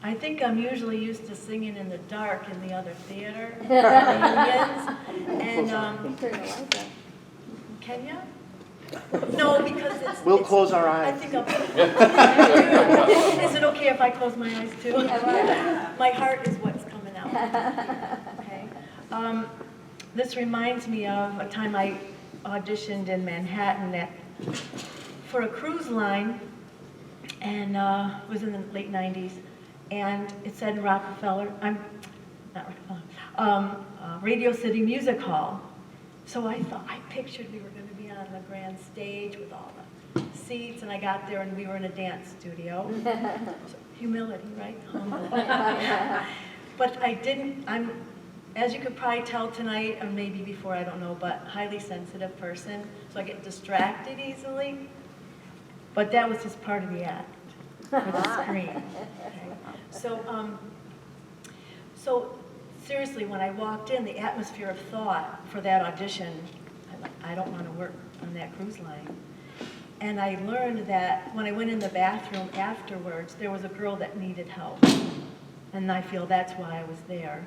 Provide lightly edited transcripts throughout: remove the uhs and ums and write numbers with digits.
I think I'm usually used to singing in the dark in the other theater, reunions, and can you? No, because it's. We'll close our eyes. I think I'm. Is it okay if I close my eyes too? My heart is what's coming out. Okay. This reminds me of a time I auditioned in Manhattan for a cruise line, and it was in the late '90s, and it said Rockefeller. Radio City Music Hall. So I pictured we were going to be on the grand stage with all the seats, and I got there and we were in a dance studio. So, humility, right? Humble. But I didn't, as you could probably tell tonight, or maybe before, I don't know, but highly sensitive person, so I get distracted easily. But that was just part of the act, for the screen. Okay. So seriously, when I walked in, the atmosphere of thought for that audition, I don't want to work on that cruise line. And I learned that when I went in the bathroom afterwards, there was a girl that needed help. And I feel that's why I was there.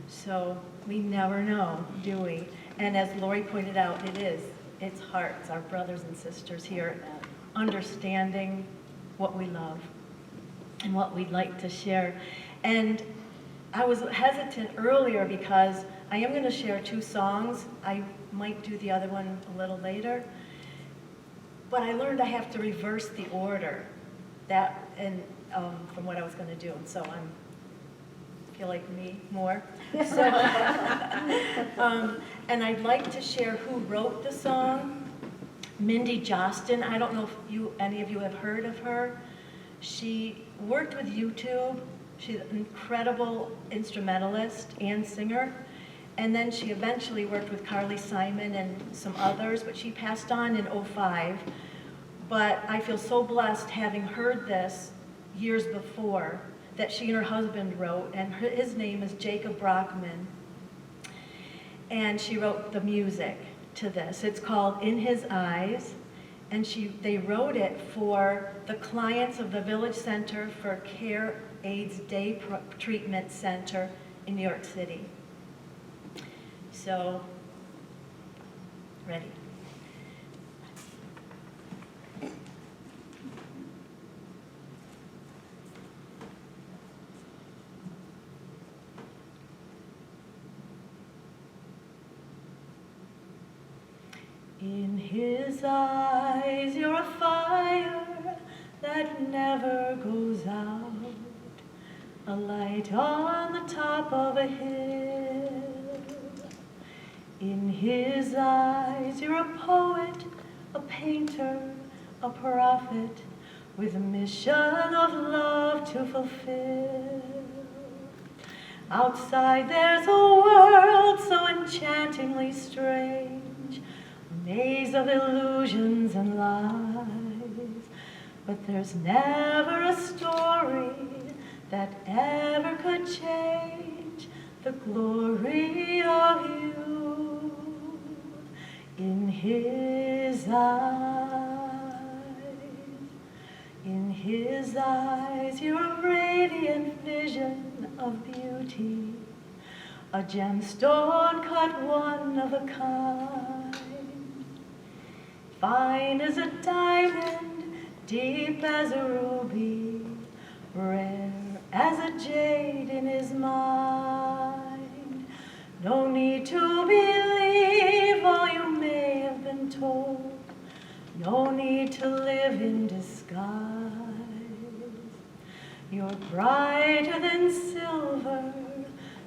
So we never know, do we? And as Lori pointed out, it's hearts, our brothers and sisters here, understanding what we love and what we'd like to share. And I was hesitant earlier because I am going to share 2 songs. I might do the other one a little later. But I learned I have to reverse the order from what I was going to do. And so I feel like me more. So, and I'd like to share who wrote the song. Mindy Jostin. I don't know if any of you have heard of her. She worked with YouTube. She's an incredible instrumentalist and singer. And then she eventually worked with Carly Simon and some others, but she passed on in '05. But I feel so blessed having heard this years before that she and her husband wrote, and his name is Jacob Brockman. And she wrote the music to this. It's called In His Eyes, and they wrote it for the clients of the Village Center for Care AIDS Day Treatment Center in New York City. So, ready? In his eyes, you're a fire that never goes out, a light on the top of a hill. In his eyes, you're a poet, a painter, a prophet, with a mission of love to fulfill. Outside there's a world so enchantingly strange, a maze of illusions and lies, but there's never a story that ever could change the glory of you. In his eyes, you're a radiant vision of beauty, a gemstone cut one of a kind, fine as a diamond, deep as a ruby, rare as a jade in his mind. No need to believe all you may have been told, no need to live in disguise. You're brighter than silver,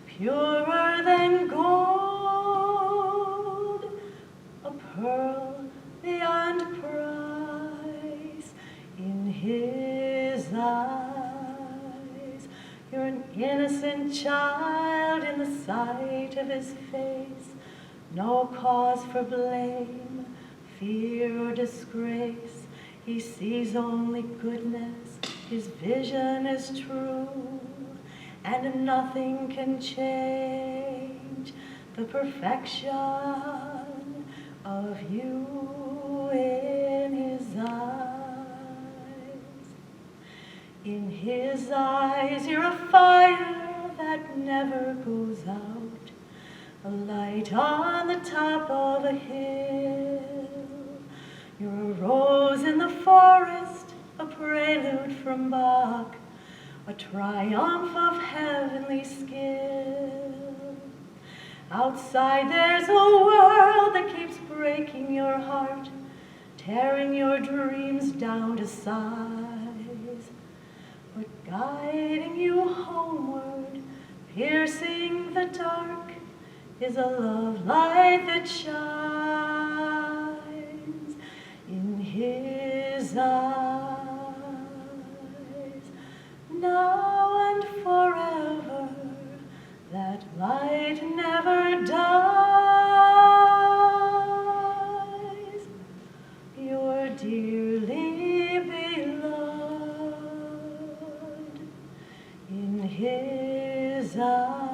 purer than gold, a pearl beyond price. In his eyes, you're an innocent child in the sight of his face, no cause for blame, fear or disgrace. He sees only goodness, his vision is true, and nothing can change the perfection of you in his eyes. In his eyes you're a fire that never goes out, a light on the top of a hill. You're a rose in the forest, a prelude from Bach, a triumph of heavenly skill. Outside there's a world that keeps breaking your heart, tearing your dreams down to size, but guiding you homeward, piercing the dark, is a love light that shines in his eyes. Now and forever, that light never dies. You're dearly beloved in his eyes.